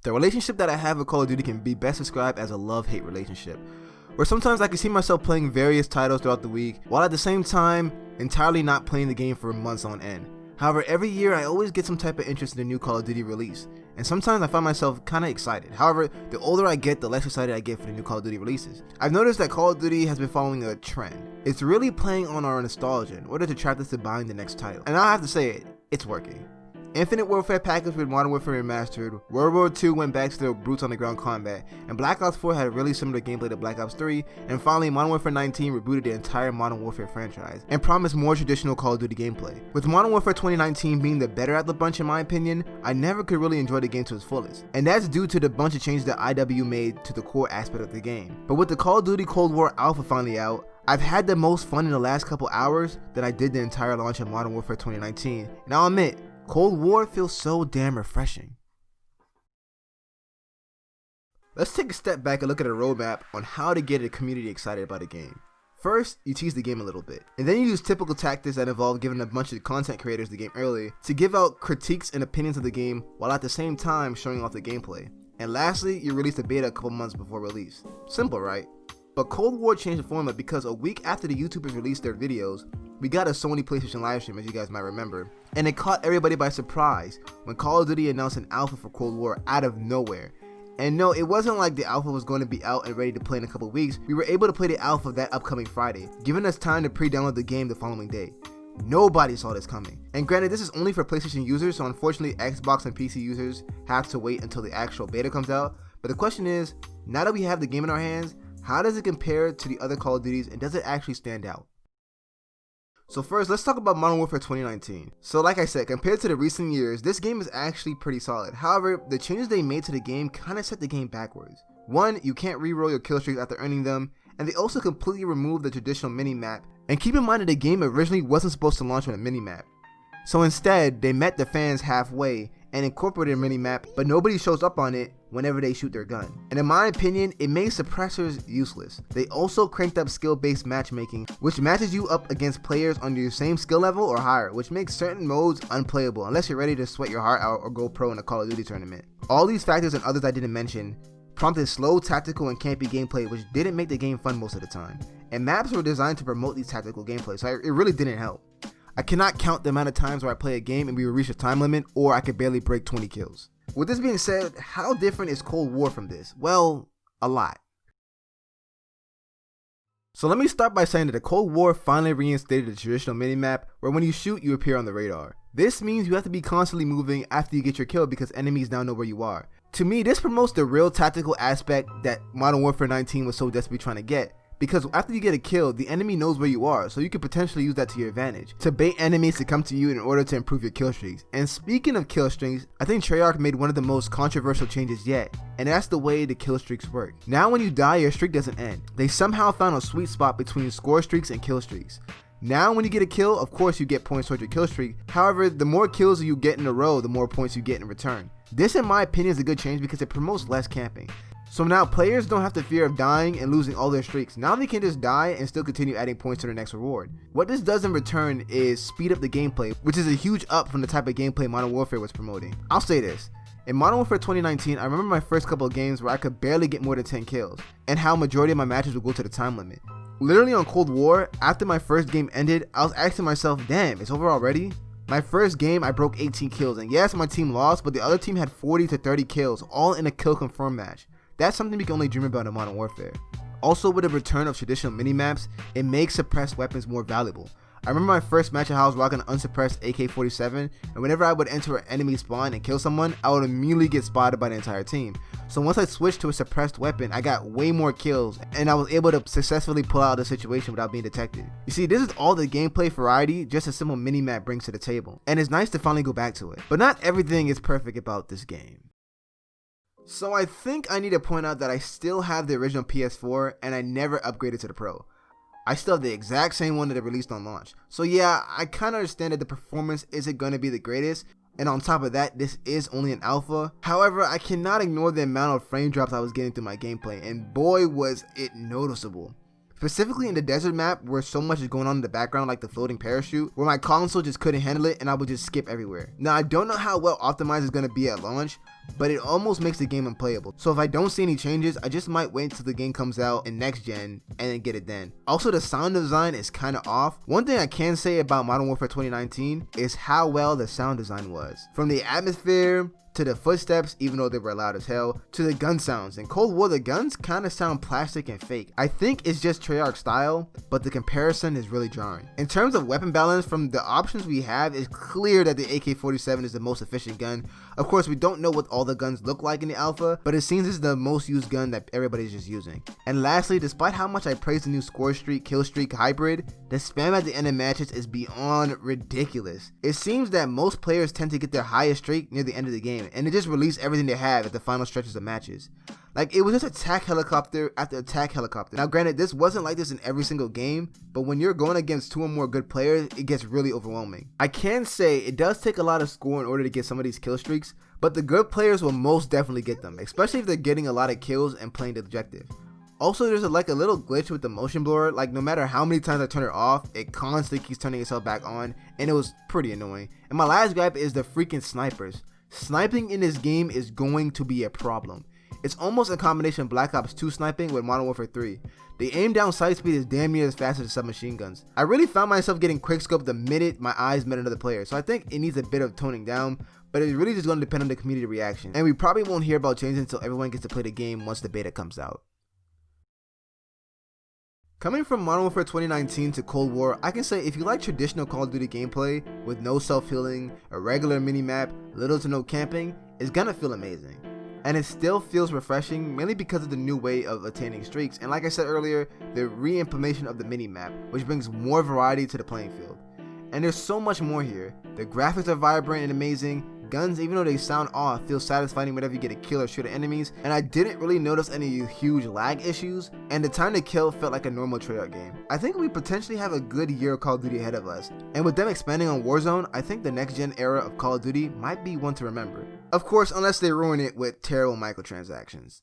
The relationship that I have with Call of Duty can be best described as a love-hate relationship, where sometimes I can see myself playing various titles throughout the week, while at the same time entirely not playing the game for months on end. However, every year I always get some type of interest in the new Call of Duty release, and sometimes I find myself kinda excited. However, the older I get, the less excited I get for the new Call of Duty releases. I've noticed that Call of Duty has been following a trend. It's really playing on our nostalgia in order to trap us to buying the next title. And I have to say it's working. Infinite Warfare packaged with Modern Warfare Remastered, World War II went back to their boots on the ground combat, and Black Ops 4 had a really similar gameplay to Black Ops 3, and finally Modern Warfare 19 rebooted the entire Modern Warfare franchise, and promised more traditional Call of Duty gameplay. With Modern Warfare 2019 being the better at the bunch in my opinion, I never could really enjoy the game to its fullest, and that's due to the bunch of changes that IW made to the core aspect of the game. But with the Call of Duty Cold War Alpha finally out, I've had the most fun in the last couple hours that I did the entire launch of Modern Warfare 2019, and I'll admit, Cold War feels so damn refreshing. Let's take a step back and look at a roadmap on how to get a community excited about a game. First, you tease the game a little bit, and then you use typical tactics that involve giving a bunch of content creators the game early to give out critiques and opinions of the game while at the same time showing off the gameplay. And lastly, you release the beta a couple months before release. Simple, right? But Cold War changed the format because a week after the YouTubers released their videos, we got a Sony PlayStation livestream, as you guys might remember, and it caught everybody by surprise when Call of Duty announced an alpha for Cold War out of nowhere. And no, it wasn't like the alpha was going to be out and ready to play in a couple weeks. We were able to play the alpha that upcoming Friday, giving us time to pre-download the game the following day. Nobody saw this coming. And granted, this is only for PlayStation users, so unfortunately Xbox and PC users have to wait until the actual beta comes out. But the question is, now that we have the game in our hands, how does it compare to the other Call of Duties, and does it actually stand out? So first, let's talk about Modern Warfare 2019. So like I said, compared to the recent years, this game is actually pretty solid. However, the changes they made to the game kind of set the game backwards. One, you can't reroll your kill streaks after earning them, and they also completely removed the traditional mini-map. And keep in mind that the game originally wasn't supposed to launch with a mini-map. So instead, they met the fans halfway and incorporated a mini-map, but nobody shows up on it whenever they shoot their gun. And in my opinion, it made suppressors useless. They also cranked up skill-based matchmaking, which matches you up against players on your same skill level or higher, which makes certain modes unplayable unless you're ready to sweat your heart out or go pro in a Call of Duty tournament. All these factors and others I didn't mention prompted slow, tactical, and campy gameplay, which didn't make the game fun most of the time. And maps were designed to promote these tactical gameplay, so it really didn't help. I cannot count the amount of times where I play a game and we will reach a time limit, or I could barely break 20 kills. With this being said, how different is Cold War from this? Well, a lot. So let me start by saying that the Cold War finally reinstated the traditional minimap where when you shoot, you appear on the radar. This means you have to be constantly moving after you get your kill because enemies now know where you are. To me, this promotes the real tactical aspect that Modern Warfare 19 was so desperately trying to get. Because after you get a kill, the enemy knows where you are, so you could potentially use that to your advantage, to bait enemies to come to you in order to improve your kill streaks. And speaking of kill streaks, I think Treyarch made one of the most controversial changes yet, and that's the way the kill streaks work. Now when you die, your streak doesn't end. They somehow found a sweet spot between score streaks and kill streaks. Now when you get a kill, of course you get points towards your kill streak. However, the more kills you get in a row, the more points you get in return. This in my opinion is a good change because it promotes less camping. So now players don't have to fear of dying and losing all their streaks. Now they can just die and still continue adding points to their next reward. What this does in return is speed up the gameplay, which is a huge up from the type of gameplay Modern Warfare was promoting. I'll say this. In Modern Warfare 2019, I remember my first couple of games where I could barely get more than 10 kills, and how majority of my matches would go to the time limit. Literally on Cold War, after my first game ended, I was asking myself, damn, it's over already? My first game, I broke 18 kills, and yes, my team lost, but the other team had 40 to 30 kills, all in a kill confirm match. That's something we can only dream about in Modern Warfare. Also, with the return of traditional minimaps, it makes suppressed weapons more valuable. I remember my first match I was rocking an unsuppressed AK-47, and whenever I would enter an enemy spawn and kill someone, I would immediately get spotted by the entire team. So once I switched to a suppressed weapon, I got way more kills, and I was able to successfully pull out of the situation without being detected. You see, this is all the gameplay variety just a simple minimap brings to the table, and it's nice to finally go back to it. But not everything is perfect about this game. So I think I need to point out that I still have the original PS4 and I never upgraded to the Pro. I still have the exact same one that it released on launch. So yeah, I kind of understand that the performance isn't going to be the greatest, and on top of that, this is only an alpha. However, I cannot ignore the amount of frame drops I was getting through my gameplay, and boy was it noticeable. specifically in the desert map where so much is going on in the background, like the floating parachute, where my console just couldn't handle it and I would just skip everywhere. Now I don't know how well optimized it's going to be at launch, but it almost makes the game unplayable. So if I don't see any changes, I just might wait until the game comes out in next gen and then get it then. Also, the sound design is kind of off. One thing I can say about Modern Warfare 2019 is how well the sound design was. From the atmosphere to the footsteps, even though they were loud as hell, to the gun sounds. In Cold War, the guns kind of sound plastic and fake. I think it's just Treyarch style, but the comparison is really jarring. In terms of weapon balance, from the options we have, it's clear that the AK-47 is the most efficient gun. Of course, we don't know what all the guns look like in the alpha, but it seems it's the most used gun that everybody's just using. And lastly, despite how much I praise the new score streak, kill streak hybrid, the spam at the end of matches is beyond ridiculous. It seems that most players tend to get their highest streak near the end of the game, and they just release everything they have at the final stretches of matches. Like, it was just attack helicopter after attack helicopter. Now granted, this wasn't like this in every single game, but when you're going against 2 or more good players, it gets really overwhelming. I can say it does take a lot of score in order to get some of these kill streaks, but the good players will most definitely get them, especially if they're getting a lot of kills and playing the objective. Also, there's a little glitch with the motion blur. Like, no matter how many times I turn it off, it constantly keeps turning itself back on, and it was pretty annoying. And my last gripe is the freaking snipers. Sniping in this game is going to be a problem. It's almost a combination of Black Ops 2 sniping with Modern Warfare 3. The aim down sight speed is damn near as fast as the submachine guns. I really found myself getting quickscoped the minute my eyes met another player, so I think it needs a bit of toning down, but it's really just going to depend on the community reaction. And we probably won't hear about changes until everyone gets to play the game once the beta comes out. Coming from Modern Warfare 2019 to Cold War, I can say if you like traditional Call of Duty gameplay with no self-healing, a regular minimap, little to no camping, it's gonna feel amazing. And it still feels refreshing, mainly because of the new way of attaining streaks, and like I said earlier, the re-implementation of the minimap, which brings more variety to the playing field. And there's so much more here. The graphics are vibrant and amazing. Guns, even though they sound off, feel satisfying whenever you get a kill or shoot at enemies, and I didn't really notice any huge lag issues, and the time to kill felt like a normal Treyarch game. I think we potentially have a good year of Call of Duty ahead of us, and with them expanding on Warzone, I think the next gen era of Call of Duty might be one to remember. Of course, unless they ruin it with terrible microtransactions.